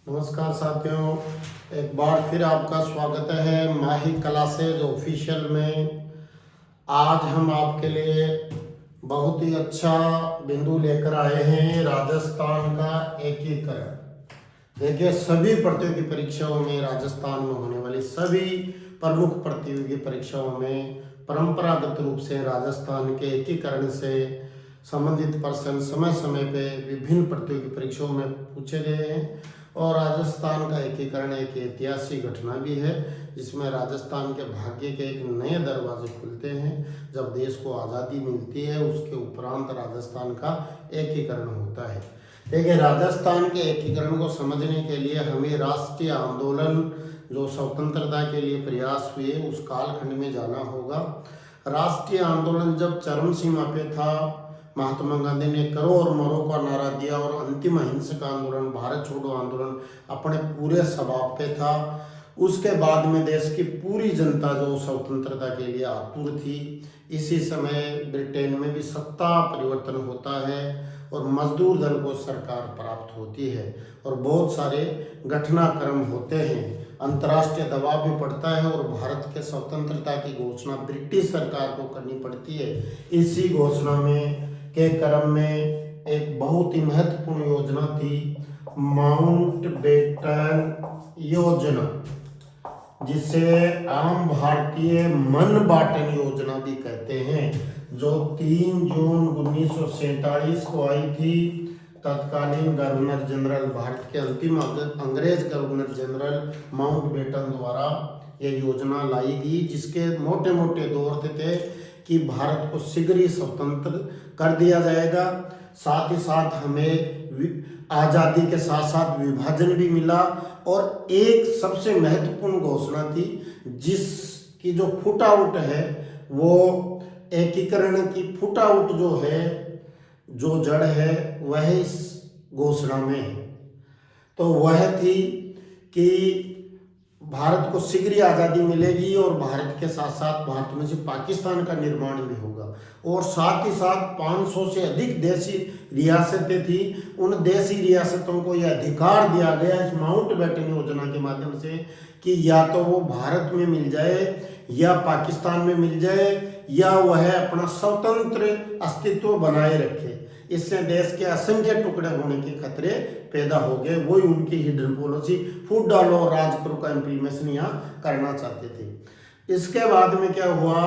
नमस्कार साथियों, एक बार फिर आपका स्वागत है माही क्लासेज ऑफिशियल में। आज हम आपके लिए बहुत ही अच्छा बिंदु लेकर आए हैं, राजस्थान का एकीकरण। देखिए, सभी प्रतियोगी परीक्षाओं में राजस्थान में होने वाली सभी प्रमुख प्रतियोगी परीक्षाओं में परंपरागत रूप से राजस्थान के एकीकरण से संबंधित प्रश्न समय समय पे विभिन्न प्रतियोगी परीक्षाओं में पूछे गए हैं। और राजस्थान का एकीकरण एक ऐतिहासिक घटना भी है, जिसमें राजस्थान के भाग्य के एक नए दरवाजे खुलते हैं। जब देश को आज़ादी मिलती है, उसके उपरांत राजस्थान का एकीकरण होता है। देखिए, राजस्थान के एकीकरण को समझने के लिए हमें राष्ट्रीय आंदोलन जो स्वतंत्रता के लिए प्रयास हुए उस कालखंड में जाना होगा। राष्ट्रीय आंदोलन जब चरम सीमा पे था, महात्मा गांधी ने करो और मरो का नारा दिया और अंतिम अहिंसक आंदोलन भारत छोड़ो आंदोलन अपने पूरे स्वभाव पे था। उसके बाद में देश की पूरी जनता जो स्वतंत्रता के लिए आतुर थी। इसी समय ब्रिटेन में भी सत्ता परिवर्तन होता है और मजदूर दल को सरकार प्राप्त होती है और बहुत सारे घटनाक्रम होते हैं। अंतर्राष्ट्रीय दबाव भी पड़ता है और भारत के स्वतंत्रता की घोषणा ब्रिटिश सरकार को करनी पड़ती है। इसी घोषणा में के क्रम में एक बहुत ही महत्वपूर्ण योजना थी, माउंटबेटन योजना, जिसे आम भारतीय मन बाटन योजना भी कहते हैं, जो 3 जून 1947 को आई थी। तत्कालीन गवर्नर जनरल, भारत के अंतिम अंग्रेज गवर्नर जनरल माउंटबेटन द्वारा यह योजना लाई गई, जिसके मोटे मोटे दो अर्थ थे कि भारत को शीघ्र ही स्वतंत्र कर दिया जाएगा, साथ ही साथ हमें आज़ादी के साथ साथ विभाजन भी मिला। और एक सबसे महत्वपूर्ण घोषणा थी, जिसकी जो फुटआउट है, वो एकीकरण की फुटआउट जो है, जो जड़ है, वह इस घोषणा में है। तो वह थी कि भारत को शीघ्र ही आज़ादी मिलेगी और भारत के साथ साथ भारत में से पाकिस्तान का निर्माण भी होगा। और साथ ही साथ 500 से अधिक देशी रियासतें थी, उन देशी रियासतों को यह अधिकार दिया गया इस माउंटबेटन योजना के माध्यम से कि या तो वो भारत में मिल जाए या पाकिस्तान में मिल जाए, या वह अपना स्वतंत्र अस्तित्व बनाए रखे। इससे देश के असंख्य टुकड़े होने के खतरे पैदा हो गए। वही उनकी हिडन पॉलिसी, फूट डालो और राज करो का इम्प्लीमेशन यहाँ करना चाहते थे। इसके बाद में क्या हुआ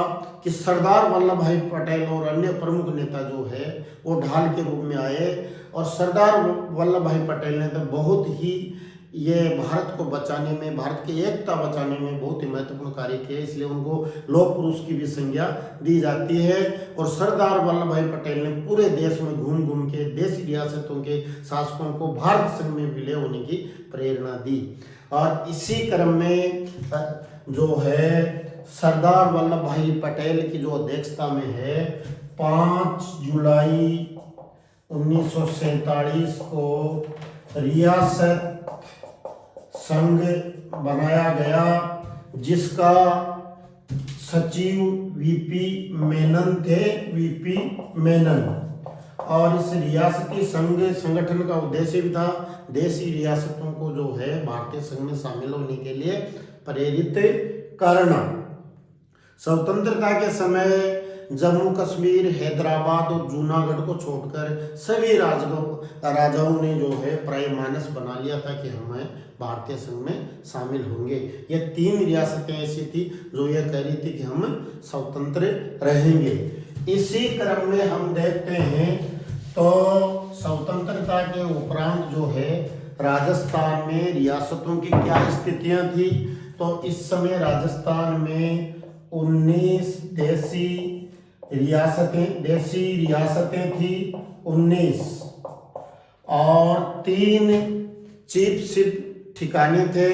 कि सरदार वल्लभ भाई पटेल और अन्य प्रमुख नेता जो है वो ढाल के रूप में आए। और सरदार वल्लभ भाई पटेल ने तो बहुत ही ये भारत को बचाने में, भारत की एकता बचाने में बहुत ही महत्वपूर्ण कार्य किए, इसलिए उनको लौह पुरुष की भी संज्ञा दी जाती है। और सरदार वल्लभ भाई पटेल ने पूरे देश में घूम घूम के देशी रियासतों के शासकों को भारत संघ में विलय होने की प्रेरणा दी। और इसी क्रम में जो है सरदार वल्लभ भाई पटेल की जो अध्यक्षता में है, 5 जुलाई 1947 को रियासत संघ बनाया गया, जिसका सचिव वीपी मेनन थे, वीपी मेनन। और इस रियासती संघ संगठन का उद्देश्य भी था देशी रियासतों को जो है भारतीय संघ में शामिल होने के लिए प्रेरित करना। स्वतंत्रता के समय जम्मू कश्मीर, हैदराबाद और जूनागढ़ को छोड़कर सभी राजाओं ने जो है प्राय मानस बना लिया था कि हम भारतीय संघ में शामिल होंगे। ये 3 रियासतें ऐसी थी जो ये कह रही थी कि हम स्वतंत्र रहेंगे। इसी क्रम में हम देखते हैं तो स्वतंत्रता के उपरांत जो है राजस्थान में रियासतों की क्या स्थितियां थी। तो इस समय राजस्थान में 19 देशी रियासतें थी, 19, और 3 चीफ ठिकाने थे,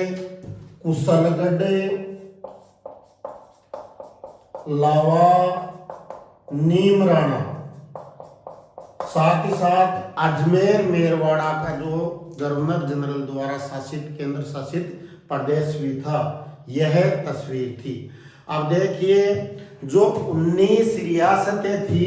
कुशलगढ़, लावा, नीमराना। साथ ही साथ अजमेर मेरवाड़ा का जो गवर्नर जनरल द्वारा शासित केंद्र शासित प्रदेश भी था, यह तस्वीर थी। अब देखिए, जो 19 रियासतें थी,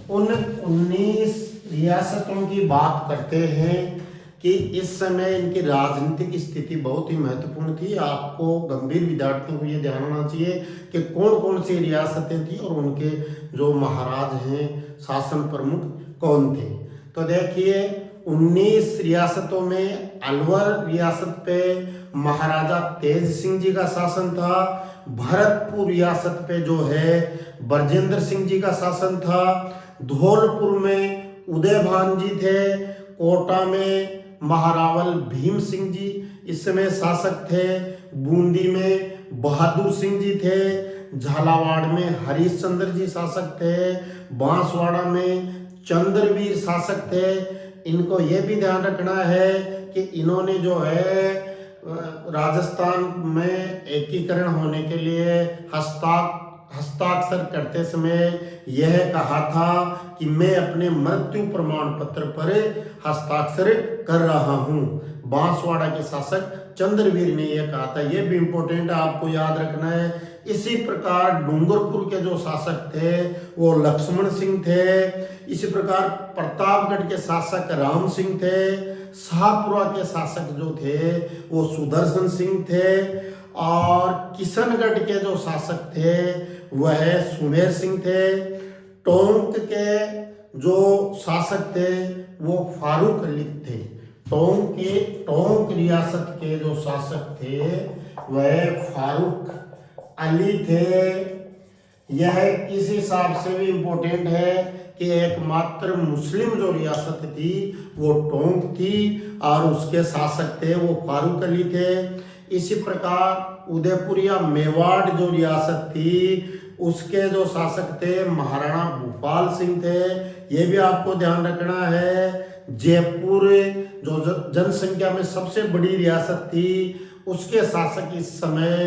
उन 19 रियासतों की बात करते हैं कि इस समय इनकी राजनीतिक स्थिति बहुत ही महत्वपूर्ण थी। आपको गंभीर विद्यार्थियों को ये ध्यान होना चाहिए कि कौन कौन सी रियासतें थी और उनके जो महाराज हैं, शासन प्रमुख कौन थे। तो देखिए 19 रियासतों में अलवर रियासत पे महाराजा तेज सिंह जी का शासन था। भरतपुर रियासत पे जो है बरजेंद्र सिंह जी का शासन था। धौलपुर में उदयभान जी थे। कोटा में महारावल भीम सिंह जी इस समय शासक थे। बूंदी में बहादुर सिंह जी थे। झालावाड़ में हरिश्चंद्र जी शासक थे। बांसवाड़ा में चंद्रवीर शासक थे। इनको ये भी ध्यान रखना है कि इन्होंने जो है राजस्थान में एकीकरण होने के लिए हस्ताक्षर करते समय यह कहा था कि मैं अपने मृत्यु प्रमाण पत्र पर हस्ताक्षर कर रहा हूं। बांसवाड़ा के शासक चंद्रवीर ने यह कहा था। यह भी इंपॉर्टेंट आपको याद रखना है। इसी प्रकार डूंगरपुर के जो शासक थे वो लक्ष्मण सिंह थे। इसी प्रकार प्रतापगढ़ के शासक राम सिंह थे। शाहपुरा के शासक जो थे वो सुदर्शन सिंह थे। और किशनगढ़ के जो शासक थे वह सुमेर सिंह थे। टोंक के जो शासक थे वो फारूक अली थे। टोंक रियासत के जो शासक थे वह फारूक अली थे। यह इस हिसाब से भी इम्पोर्टेंट है कि एकमात्र मुस्लिम जो रियासत थी वो टोंक थी और उसके शासक थे वो फारूक अली थे। इसी प्रकार उदयपुर या मेवाड़ जो रियासत थी उसके जो शासक थे महाराणा भूपाल सिंह थे। ये भी आपको ध्यान रखना है। जयपुर जो जनसंख्या में सबसे बड़ी रियासत थी उसके शासक इस समय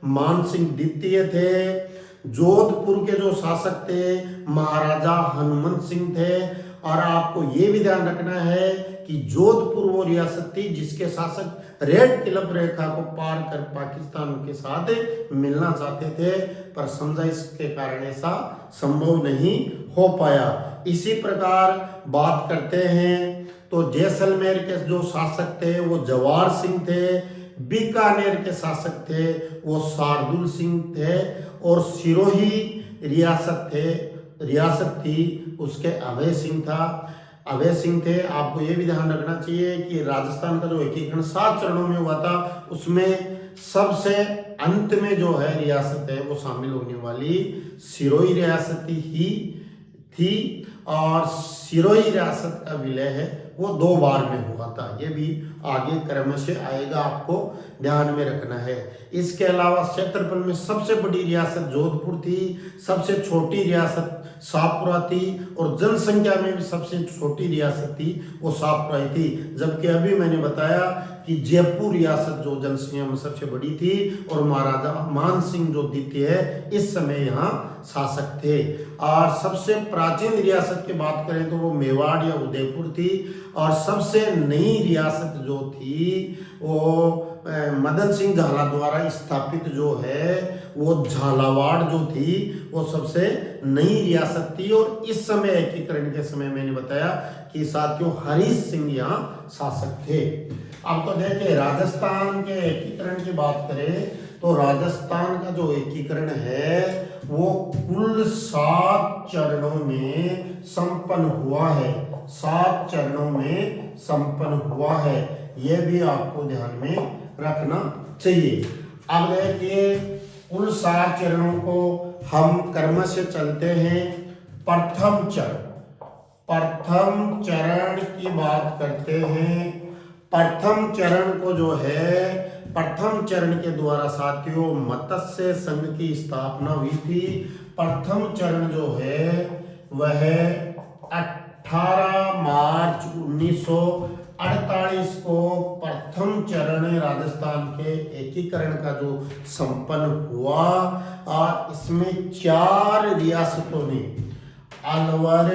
मान सिंह द्वितीय थे। जोधपुर के जो शासक थे महाराजा हनुमंत सिंह थे। और आपको ये भी ध्यान रखना है कि जोधपुर वो रियासत थी जिसके शासक रेड क्लिफ रेखा को पार कर पाकिस्तान के साथ मिलना चाहते थे, पर समझौते के कारण ऐसा संभव नहीं हो पाया। इसी प्रकार बात करते हैं तो जैसलमेर के जो शासक थे वो जवाहर सिंह थे। बीकानेर के शासक थे वो शार्दुल सिंह थे। और सिरोही रियासत थी उसके अभय सिंह थे। आपको ये भी ध्यान रखना चाहिए कि राजस्थान का जो एकीकरण 7 चरणों में हुआ था उसमें सबसे अंत में जो है रियासत है वो शामिल होने वाली सिरोही रियासत ही थी। और सिरोही रियासत का विलय है वो 2 बार में हुआ था। ये भी आगे क्रम से आएगा, आपको ध्यान में रखना है। इसके अलावा क्षेत्रफल में सबसे बड़ी रियासत जोधपुर थी। सबसे छोटी रियासत शाहपुरा थी। और जनसंख्या में भी सबसे छोटी रियासत थी वो शाहपुरा थी। जबकि अभी मैंने बताया कि जयपुर रियासत जो जनसंख्या में सबसे बड़ी थी और महाराजा मान सिंह जो द्वितीय है इस समय यहाँ शासक थे। और सबसे प्राचीन रियासत की बात करें तो वो मेवाड़ या उदयपुर थी। और सबसे नई रियासत जो थी वो मदन सिंह झाला द्वारा स्थापित जो है वो झालावाड़ जो थी वो सबसे नई रियासत थी। और इस समय एकीकरण के समय मैंने बताया कि साथियों हरीश सिंह यहाँ शासक थे। अब तो देखिए राजस्थान के एकीकरण की बात करें तो राजस्थान का जो एकीकरण है वो कुल 7 चरणों में संपन्न हुआ है। 7 चरणों में संपन्न हुआ है। यह भी आपको ध्यान में रखना चाहिए। अब देखिए कुल 7 चरणों को हम क्रम से चलते हैं। प्रथम चरण की बात करते हैं। प्रथम चरण को जो है प्रथम चरण के द्वारा साथियों मत्स्य संघ की स्थापना हुई थी। प्रथम चरण जो है वह 18 मार्च 1948 को प्रथम चरण राजस्थान के एकीकरण का जो संपन्न हुआ। और इसमें 4 रियासतों ने अलवर,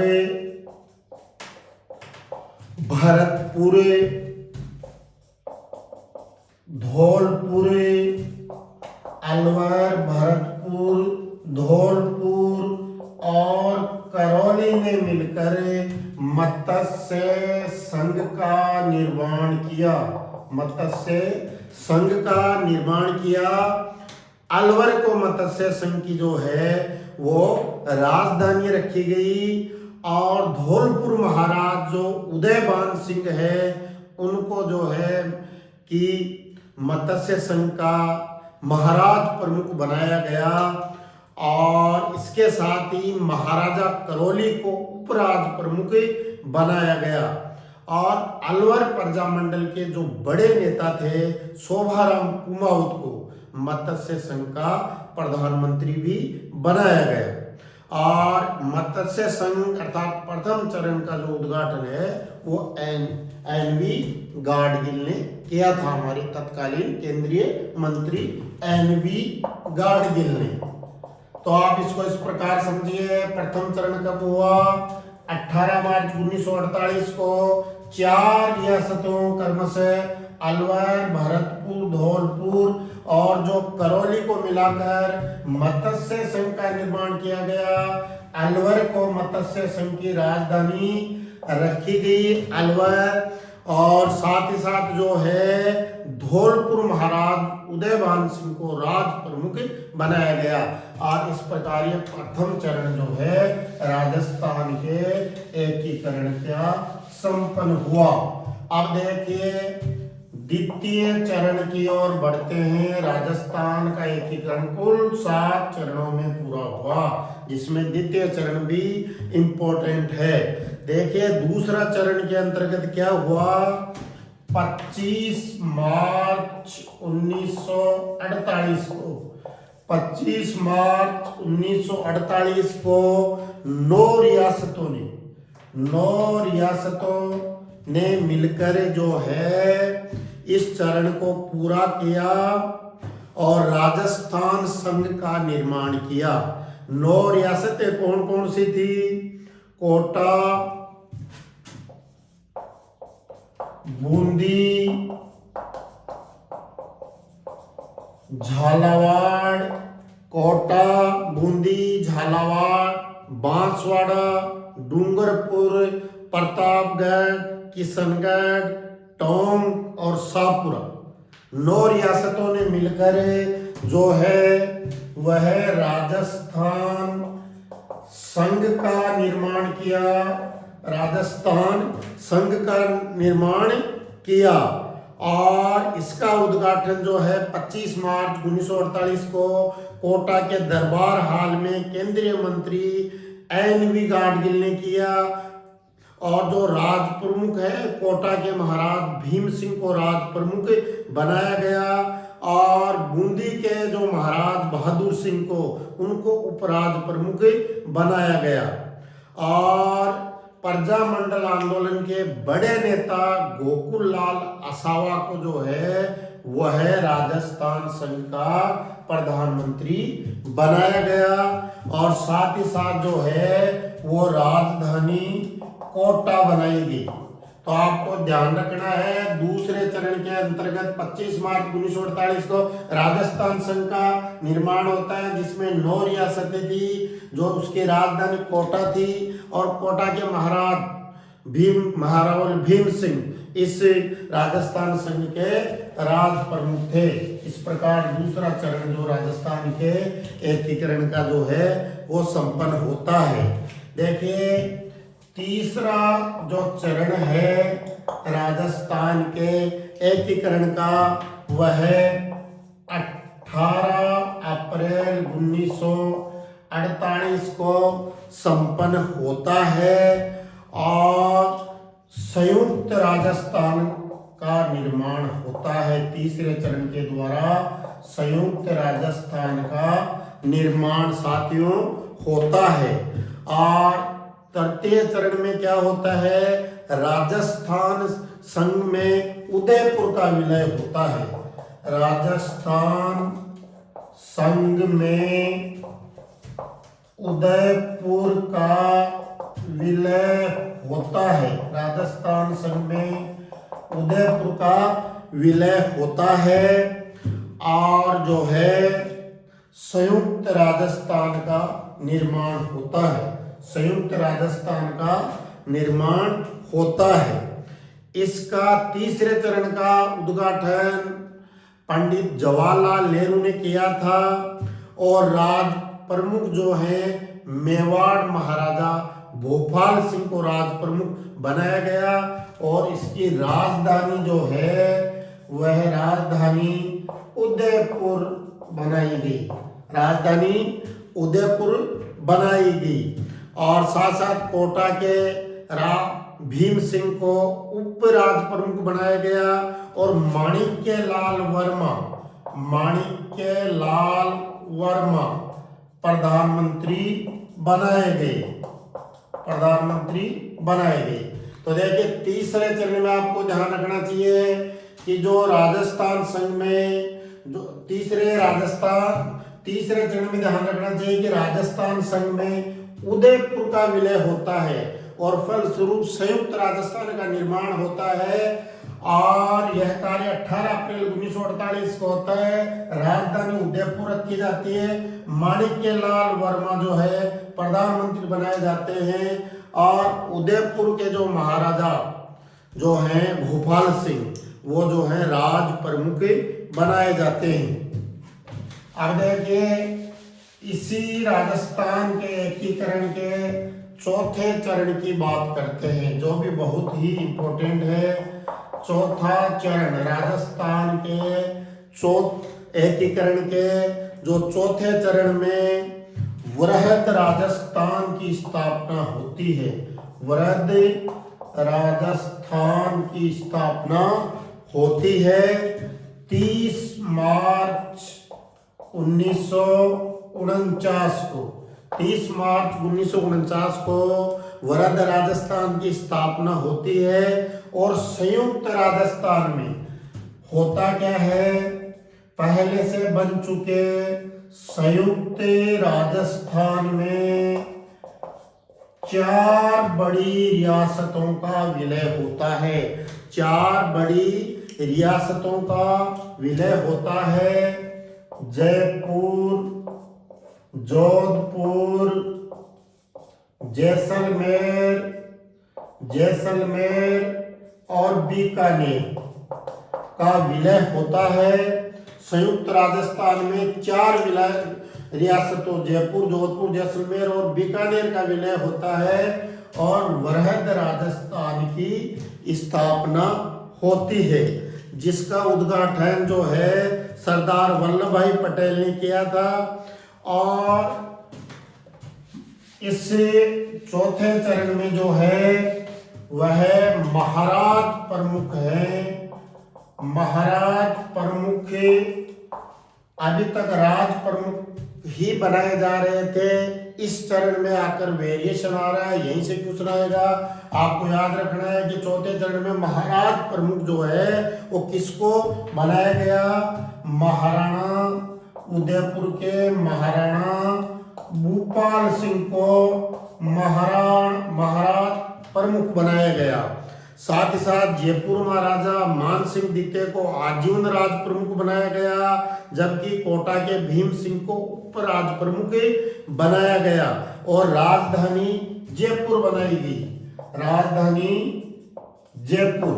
भरतपुर, धौलपुर, अलवर, भरतपुर, धौलपुर और करौली ने मिलकर मत्स्य संघ का निर्माण मत्स्य संघ का निर्माण किया। अलवर को मत्स्य संघ की जो है वो राजधानी रखी गई और धौलपुर महाराज जो उदयभान सिंह है उनको जो है कि मत्स्य संघ का महाराज प्रमुख बनाया गया और इसके साथ ही महाराजा करौली को उपराज प्रमुख बनाया गया और अलवर प्रजामंडल के जो बड़े नेता थे शोभाराम कुमाऊत को मत्स्य संघ का प्रधानमंत्री भी बनाया गया और मत्स्य संघ अर्थात प्रथम चरण का जो उद्घाटन है वो एन.वी. गाडगिल ने किया था। हमारे तत्कालीन केंद्रीय मंत्री एन.वी. गाडगिल ने। तो आप इसको इस प्रकार समझिए, प्रथम चरण कब हुआ? 18 मार्च 1948 को 4 रियासतों क्रमशः अलवर, भरतपुर, धौलपुर और जो करौली को मिलाकर मत्स्य संघ का निर्माण किया गया। अलवर को मत्स्य संघ की राजधानी रखी गई अलवर और साथ ही साथ जो है धौलपुर महाराज उदयभान सिंह को राज प्रमुख बनाया गया और इस प्रकार ये प्रथम चरण जो है राजस्थान के एकीकरण का संपन्न हुआ। अब देखिए द्वितीय चरण की ओर बढ़ते हैं। राजस्थान का एकीकरण कुल 7 चरणों में पूरा हुआ जिसमें द्वितीय चरण भी इंपॉर्टेंट है। देखिए दूसरा चरण के अंतर्गत क्या हुआ? 25 मार्च 1948 को 25 मार्च 1948 को 9 रियासतों ने मिलकर जो है इस चरण को पूरा किया और राजस्थान संघ का निर्माण किया। 9 रियासतें कौन कौन सी थी? कोटा, बूंदी, झालावाड़, कोटा, बूंदी, झालावाड़, बांसवाड़ा, डूंगरपुर, प्रतापगढ़, किशनगढ़, टोंक और शाहपुरा। 9 रियासतों ने मिलकर जो है वह राजस्थान संघ का निर्माण किया। राजस्थान संघ का निर्माण किया और इसका उद्घाटन जो है 25 मार्च 1948 को कोटा के दरबार हाल में केंद्रीय मंत्री एन.वी. गाडगिल ने किया और जो राज प्रमुख है कोटा के महाराज भीम सिंह को राज प्रमुख बनाया गया और बूंदी के जो महाराज बहादुर सिंह को उनको उपराज प्रमुख बनाया गया और प्रजामंडल आंदोलन के बड़े नेता गोकुल लाल आसावा को जो है वह राजस्थान संघ का प्रधानमंत्री बनाया गया और साथ ही साथ जो है वो राजधानी कोटा बनाई गई। तो आपको ध्यान रखना है दूसरे चरण के अंतर्गत 25 मार्च 1948 को राजस्थान संघ का निर्माण होता है जिसमें 9 रियासतें थी जो उसकी राजधानी कोटा थी और कोटा के महाराज भीम सिंह इस राजस्थान संघ के राज प्रमुख थे। इस प्रकार दूसरा चरण जो राजस्थान के एकीकरण का जो है वो संपन्न होता है। देखिए तीसरा जो चरण है राजस्थान के एकीकरण का वह 18 अप्रैल 1948 को संपन्न होता है और संयुक्त राजस्थान का निर्माण होता है। तीसरे चरण के द्वारा संयुक्त राजस्थान का निर्माण साथियों होता है और तृतीय चरण में क्या होता है? राजस्थान संघ में उदयपुर का विलय होता है। राजस्थान संघ में उदयपुर का विलय होता है। राजस्थान संघ में उदयपुर का विलय होता है और जो है संयुक्त राजस्थान का निर्माण होता है। संयुक्त राजस्थान का निर्माण होता है। इसका तीसरे चरण का उद्घाटन पंडित जवाहरलाल नेहरू ने किया था और राज प्रमुख जो है मेवाड़ महाराजा भोपाल सिंह को राज प्रमुख बनाया गया और इसकी राजधानी जो है वह राजधानी उदयपुर बनाई गई, राजधानी उदयपुर बनाई गई। और साथ साथ कोटा के भीम सिंह को उप राज प्रमुख बनाया गया और माणिक्य लाल वर्मा प्रधानमंत्री बनाए गए। तो देखिए तीसरे चरण में आपको ध्यान रखना चाहिए कि जो राजस्थान संघ में जो तीसरे चरण में ध्यान रखना चाहिए कि राजस्थान संघ में उदयपुर का विलय होता है और फलस्वरूप संयुक्त राजस्थान का निर्माण होता है और यह कार्य 18 अप्रैल 1948 को होता है। राजधानी उदयपुर रखी जाती है, माणिक्य लाल वर्मा जो है प्रधानमंत्री बनाए जाते हैं और उदयपुर के जो महाराजा जो हैं भोपाल सिंह वो जो है राज प्रमुख बनाए जाते हैं। अब देखिए इसी राजस्थान के एकीकरण के चौथे चरण की बात करते हैं जो भी बहुत ही इंपॉर्टेंट है। चौथा चरण राजस्थान के एकीकरण के जो चौथे चरण में वृहद राजस्थान की स्थापना होती है। वृहद राजस्थान की स्थापना होती है 30 मार्च 1949 को। 30 मार्च 1949 को वृहद राजस्थान की स्थापना होती है और संयुक्त राजस्थान में होता क्या है, पहले से बन चुके संयुक्त राजस्थान में 4 बड़ी रियासतों का विलय होता है। 4 बड़ी रियासतों का विलय होता है। जयपुर, जोधपुर, जैसलमेर और बीकानेर का विलय होता है। संयुक्त राजस्थान में 4 विलय रियासतों जयपुर, जोधपुर, जैसलमेर और बीकानेर का विलय होता है और वृहद राजस्थान की स्थापना होती है जिसका उद्घाटन जो है सरदार वल्लभ भाई पटेल ने किया था। और इस चौथे चरण में जो है वह महाराज प्रमुख है। महाराज प्रमुख अभी तक राज प्रमुख ही बनाए जा रहे थे, इस चरण में आकर वेरिएशन आ रहा है, यहीं से क्वेश्चन आएगा। आपको याद रखना है कि चौथे चरण में महाराज प्रमुख जो है वो किसको बनाया गया, महाराणा उदयपुर के महाराणा भूपाल सिंह को महाराज प्रमुख बनाया गया। साथ ही साथ जयपुर महाराजा मान सिंह द्वितीय को आजीवन राज प्रमुख बनाया गया, जबकि कोटा के भीम सिंह को उप राज प्रमुख बनाया गया और राजधानी जयपुर बनाई गई, राजधानी जयपुर।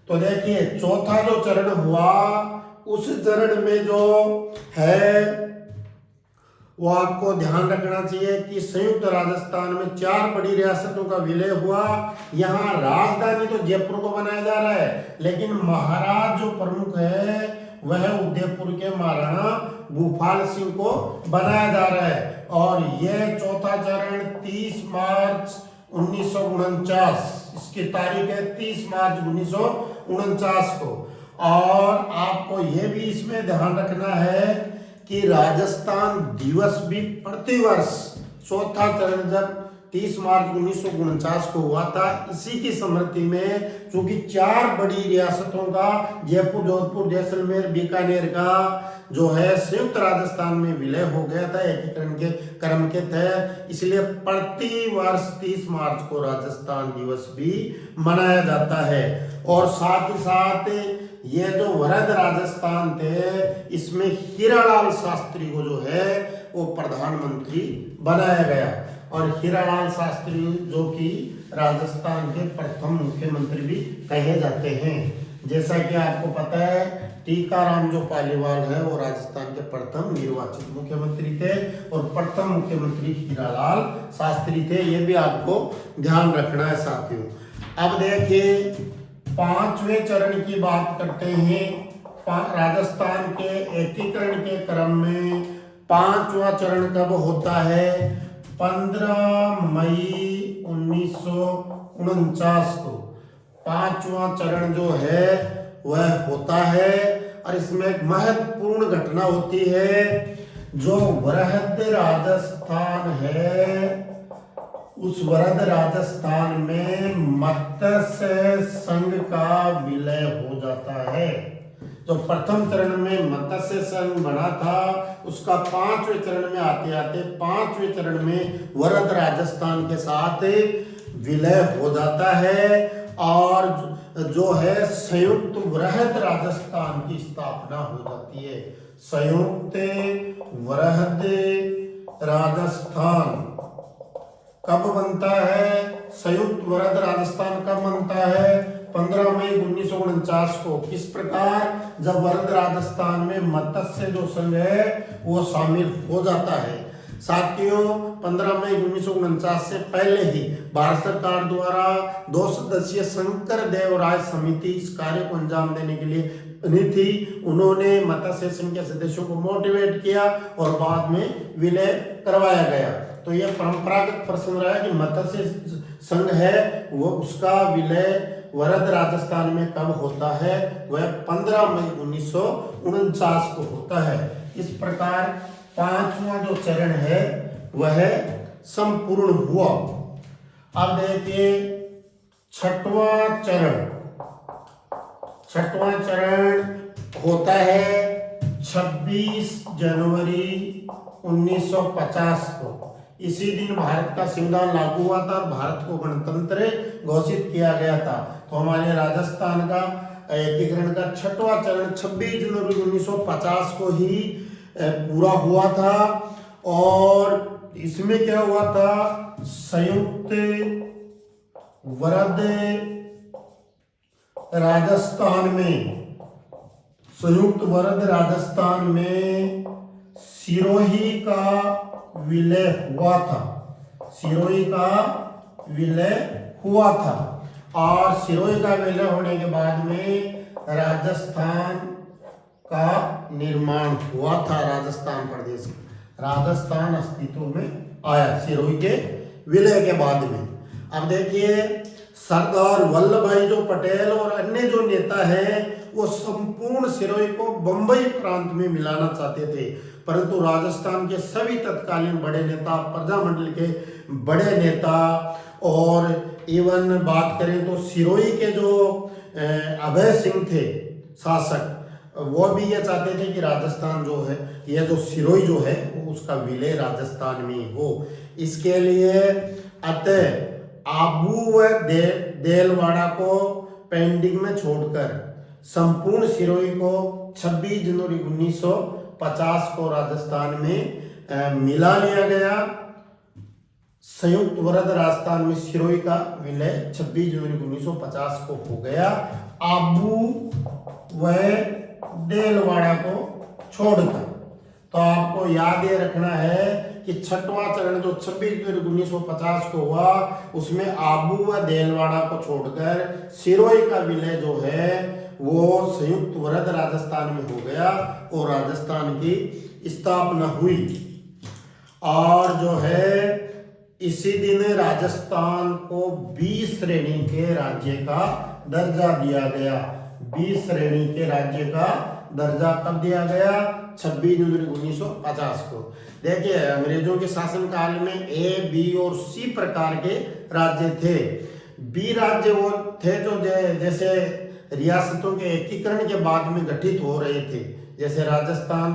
तो देखिए चौथा जो चरण हुआ उस चरण में जो है वो आपको ध्यान रखना चाहिए कि संयुक्त राजस्थान में 4 बड़ी रियासतों का विलय हुआ। यहाँ राजधानी तो जयपुर को बनाया जा रहा है, लेकिन महाराज जो प्रमुख है वह उदयपुर के महाराणा भूपाल सिंह को बनाया जा रहा है। और यह चौथा चरण 30 मार्च 1949, इसकी तारीख है 30 मार्च 1949 को। और आपको यह भी इसमें ध्यान रखना है कि राजस्थान दिवस भी प्रतिवर्ष चौथा चरण जब 30 मार्च 1949 को हुआ था, इसी की स्मृति में चूंकि 4 बड़ी रियासतों का जयपुर, जोधपुर, जैसलमेर, बीकानेर का जो है संयुक्त राजस्थान में विलय हो गया था एकीकरण के क्रम के तहत, इसलिए प्रति वर्ष 30 मार्च को राजस्थान दिवस भी मनाया जाता है। और साथ ही साथ ये जो वृहद राजस्थान थे इसमें हीरालाल शास्त्री को जो है वो प्रधानमंत्री बनाया गया। और हीरालाल शास्त्री जो कि राजस्थान के प्रथम मुख्यमंत्री भी कहे जाते हैं। जैसा कि आपको पता है टीकाराम जो पालीवाल है वो राजस्थान के प्रथम निर्वाचित मुख्यमंत्री थे और प्रथम मुख्यमंत्री हीरालाल शास्त्री थे, ये भी आपको ध्यान रखना है साथियों। अब देखिए 5वें चरण की बात करते हैं। राजस्थान के एकीकरण के क्रम में 5वां चरण कब होता है? 15 मई 1949 को 5वां चरण जो है वह होता है और इसमें एक महत्वपूर्ण घटना होती है। जो वृहद राजस्थान है उस वृहद राजस्थान में मत्स्य संघ का विलय हो जाता है। जो प्रथम चरण में मत्स्य संघ बना था उसका 5वें चरण में आते आते 5वें चरण में वृहद राजस्थान के साथ विलय हो जाता है और जो है संयुक्त वृहद राजस्थान की स्थापना हो जाती है। संयुक्त वृहद राजस्थान कब बनता है? संयुक्त वृहद राजस्थान कब बनता है? 15 मई 1949 को। किस प्रकार? जब वृहद राजस्थान में मत्स्य जो संघ है वो शामिल हो जाता है। साथियों 15 मई 1949 से पहले ही भारत सरकार द्वारा 2 सदस्यीय शंकर देव राय समिति इस कार्य को अंजाम देने के लिए बनी थी। उन्होंने मत्स्य संघ के सदस्यों को मोटिवेट किया और बाद में विलय करवाया गया। तो यह परंपरागत प्रश्न रहा है कि मत्स्य संघ है वो उसका विलय वृहद राजस्थान में कब होता है? वह 15 मई 1949 को होता है। इस प्रकार 5वां जो चरण है वह संपूर्ण हुआ। अब देखिए 6वां चरण। 6वां चरण होता है 26 जनवरी 1950 को। इसी दिन भारत का संविधान लागू हुआ था और भारत को गणतंत्र घोषित किया गया था। तो हमारे राजस्थान का एकीकरण का 6वां चरण 26 जनवरी 1950 को ही पूरा हुआ था और इसमें क्या हुआ था? संयुक्त वृहद राजस्थान में सिरोही का विलय हुआ था। सिरोही का विलय हुआ था और सिरोही का विलय होने के बाद में राजस्थान का निर्माण हुआ था। राजस्थान प्रदेश, राजस्थान अस्तित्व में आया सिरोही के विलय के बाद में। अब देखिए सरदार वल्लभ भाई जो पटेल और अन्य जो नेता हैं वो संपूर्ण सिरोही को बंबई प्रांत में मिलाना चाहते थे, परंतु राजस्थान के सभी तत्कालीन बड़े नेता, प्रजामंडल के बड़े नेता और इवन बात करें तो सिरोही के जो अभय सिंह थे शासक, वो भी ये चाहते थे कि राजस्थान जो है यह जो सिरोही जो है वो उसका विलय राजस्थान में हो। इसके लिए अतः आबू व देलवाड़ा को पेंडिंग में छोड़कर संपूर्ण सिरोही को 26 जनवरी 1950 को राजस्थान में मिला लिया गया। संयुक्त वृहद राजस्थान में सिरोही का विलय 26 जनवरी 1950 को हो गया, आबू व देलवाड़ा को छोड़कर। तो आपको याद ये रखना है कि 6वां चरण जो 26 जनवरी 1950 को हुआ उसमें आबू व देलवाड़ा को छोड़कर सिरोही का विलय जो है वो संयुक्त वृहद राजस्थान में हो गया और राजस्थान की स्थापना हुई। और जो है इसी दिन राजस्थान को 20 श्रेणी के राज्य का दर्जा दिया गया। 20 श्रेणी के राज्य का दर्जा कब दिया गया? 26 जनवरी 1950 को। देखिए अंग्रेजों के शासनकाल में ए, बी और सी प्रकार के राज्य थे। बी राज्य वो थे जो जैसे रियासतों के एकीकरण के बाद में गठित हो रहे थे। जैसे राजस्थान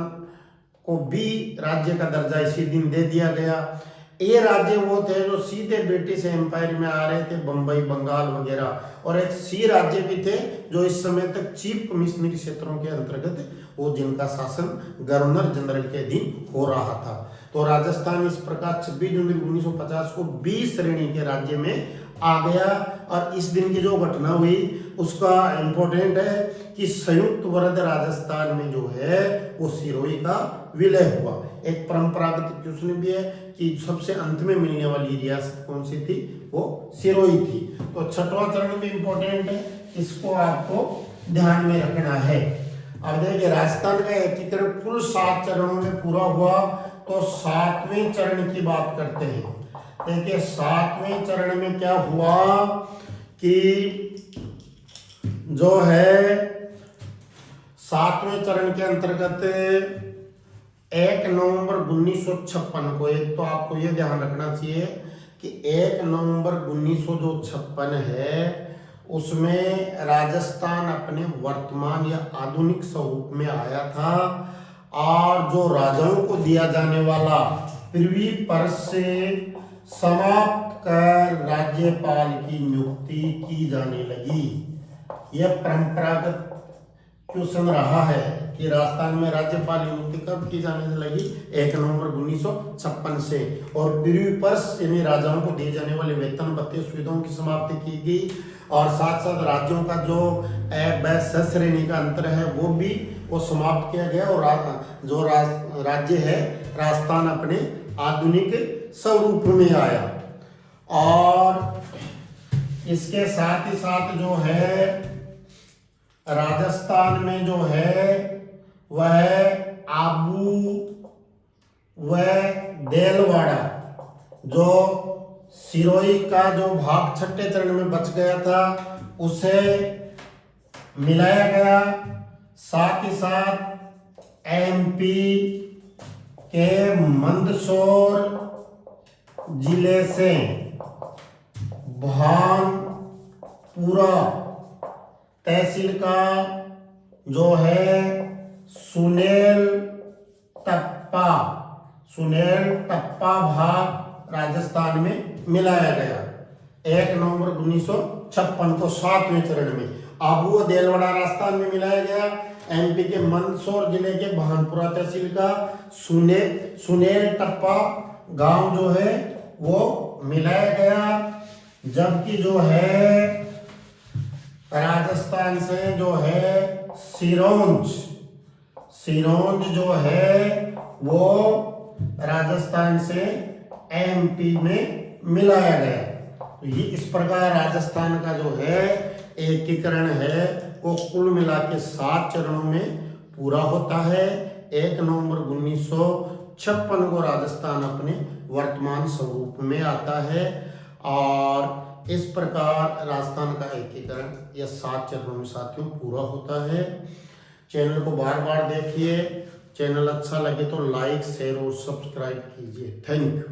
को बी राज्य का दर्जा इसी दिन दे दिया गया। ए राज्य वो थे जो सीधे ब्रिटिश एम्पायर में आ रहे थे, बंबई, बंगाल वगैरह, और एक सी राज्य भी थे जो इस समय तक चीफ कमिश्नरी क्षेत्रों के अंतर्गत वो जिनका शासन गवर्नर जनरल के अधीन हो रहा था। तो राजस्थान इस प्रकार 26 जनवरी 1950 को 20 श्रेणी के राज्य में आ गया। और इस दिन की जो घटना हुई उसका इम्पोर्टेंट है कि संयुक्त वरद राजस्थान में जो है वो सिरोही का विलय हुआ। एक परंपरागत क्वेश्चन भी है कि सबसे अंत में मिलने वाली रियासत कौन सी थी, वो सिरोही थी। तो छठवां चरण भी इम्पोर्टेंट है, इसको आपको ध्यान में रखना है। अब देखिए राजस्थान का एकीकरण कुल 7 चरणों में पूरा हुआ, तो 7वें चरण की बात करते हैं। देखिए 7वें चरण में क्या हुआ कि जो है 7वें चरण के अंतर्गत 1 नवंबर 1956 को, एक तो आपको ये ध्यान रखना चाहिए कि 1 नवंबर 1956 है, उसमें राजस्थान अपने वर्तमान या आधुनिक स्वरूप में आया था। और जो राजाओं को दिया जाने वाला पृथ्वी पर से समाप्त कर राज्यपाल की नियुक्ति की जाने लगी। यह परंपरागत क्वेश्चन रहा है कि राजस्थान में राज्यपाल नियुक्ति कब की जाने लगी, 1 नवंबर 1956 से। और पृथ्वी पर यानी राजाओं को दिए जाने वाले वेतन भत्ते सुविधाओं की समाप्ति की गई। और साथ साथ राज्यों का जो श्रेणी का अंतर है वो समाप्त किया गया। और जो राज्य है राजस्थान अपने आधुनिक स्वरूप में आया। और इसके साथ ही साथ जो है राजस्थान में जो है वह आबू व देलवाड़ा, जो सिरोही का जो भाग छठे चरण में बच गया था उसे मिलाया गया। साथ ही साथ एमपी के मंदसौर जिले से भानपुरा तहसील का जो है सुनेल टप्पा भाग राजस्थान में मिलाया गया 1 नवंबर 1956 को 7वें चरण में। आबू व देलवाड़ा राजस्थान में मिलाया गया। एमपी के मंदसौर जिले के भानपुरा तहसील का सुनेल टप्पा गांव जो है वो मिलाया गया। जबकि जो है राजस्थान से जो है सिरोंज जो है वो राजस्थान से एमपी में मिलाया गया। तो ये इस प्रकार राजस्थान का जो है एकीकरण है वो कुल मिला के 7 चरणों में पूरा होता है। 1 नवंबर 1956 को राजस्थान अपने वर्तमान स्वरूप में आता है। और इस प्रकार राजस्थान का एकीकरण यह 7 चरणों में साथियों पूरा होता है। चैनल को बार बार देखिए। चैनल अच्छा लगे तो लाइक, शेयर और सब्सक्राइब कीजिए। Thank you.